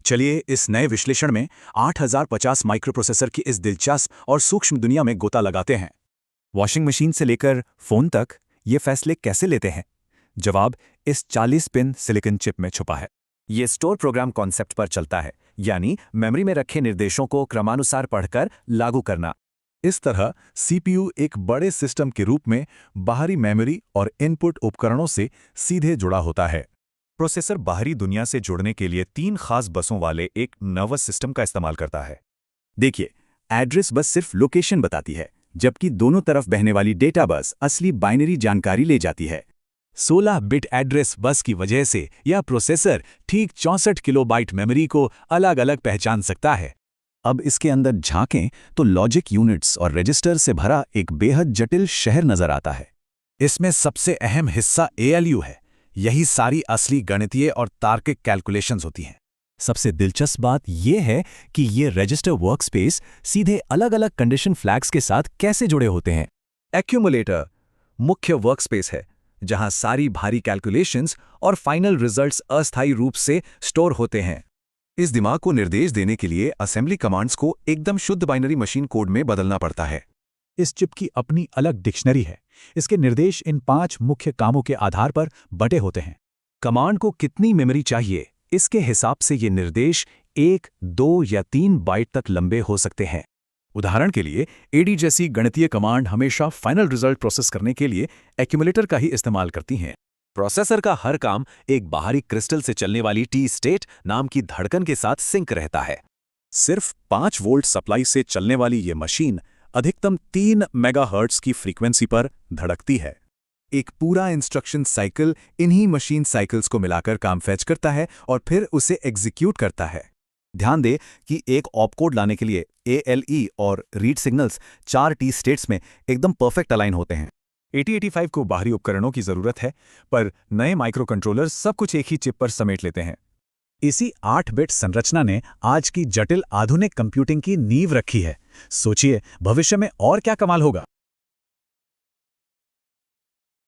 चलिए इस नए विश्लेषण में 8050 माइक्रोप्रोसेसर की इस दिलचस्प और सूक्ष्म दुनिया में गोता लगाते हैं। वॉशिंग मशीन से लेकर फोन तक ये फैसले कैसे लेते हैं? जवाब इस 40 पिन सिलिकॉन चिप में छुपा है। ये स्टोर प्रोग्राम कॉन्सेप्ट पर चलता है, यानी मेमोरी में रखे निर्देशों को क्रमानुसार पढ़कर लागू करना। इस तरह सीपीयू एक बड़े सिस्टम के रूप में बाहरी मेमोरी और इनपुट उपकरणों से सीधे जुड़ा होता है। प्रोसेसर बाहरी दुनिया से जुड़ने के लिए 3 खास बसों वाले एक नर्वस सिस्टम का इस्तेमाल करता है। देखिए, एड्रेस बस सिर्फ लोकेशन बताती है, जबकि दोनों तरफ बहने वाली डेटा बस असली बाइनरी जानकारी ले जाती है। 16 बिट एड्रेस बस की वजह से यह प्रोसेसर ठीक 64 किलोबाइट मेमोरी को अलग अलग पहचान सकता है। अब इसके अंदर झांकें तो लॉजिक यूनिट्स और रजिस्टर से भरा एक बेहद जटिल शहर नजर आता है। इसमें सबसे अहम हिस्सा ALU है। यही सारी असली गणितीय और तार्किक कैलकुलेशंस होती हैं। सबसे दिलचस्प बात यह है कि ये रजिस्टर वर्कस्पेस सीधे अलग-अलग कंडीशन फ्लैग्स के साथ कैसे जुड़े होते हैं। एक्यूमुलेटर मुख्य वर्कस्पेस है, जहां सारी भारी कैलकुलेशंस और फाइनल रिजल्ट्स अस्थायी रूप से स्टोर होते हैं। इस दिमाग को निर्देश देने के लिए असेंबली कमांड्स को एकदम शुद्ध बाइनरी मशीन कोड में बदलना पड़ता है। इस चिप की अपनी अलग डिक्शनरी है। इसके निर्देश इन 5 मुख्य कामों के आधार पर बटे होते हैं। कमांड को कितनी मेमोरी चाहिए, इसके हिसाब से ये निर्देश 1, 2 या 3 बाइट तक लंबे हो सकते हैं। उदाहरण के लिए AD जैसी गणितीय कमांड हमेशा फाइनल रिजल्ट प्रोसेस करने के लिए एक्यूमुलेटर का ही इस्तेमाल करती हैं। प्रोसेसर का हर काम एक बाहरी क्रिस्टल से चलने वाली T-स्टेट नाम की धड़कन के साथ सिंक रहता है। सिर्फ 5 वोल्ट सप्लाई से चलने वाली ये मशीन अधिकतम 3 मेगाहर्ट्ज की फ्रीक्वेंसी पर धड़कती है। एक पूरा इंस्ट्रक्शन साइकिल इन्हीं मशीन साइकिल्स को मिलाकर काम फैच करता है और फिर उसे एग्जीक्यूट करता है। ध्यान दें कि एक ऑपकोड लाने के लिए ALE और रीड सिग्नल्स 4 T स्टेट्स में एकदम परफेक्ट अलाइन होते हैं। 8085 को बाहरी उपकरणों की जरूरत है, पर नए माइक्रोकंट्रोलर सब कुछ एक ही चिप पर समेट लेते हैं। इसी 8 बिट संरचना ने आज की जटिल आधुनिक कंप्यूटिंग की नींव रखी है। सोचिए भविष्य में और क्या कमाल होगा।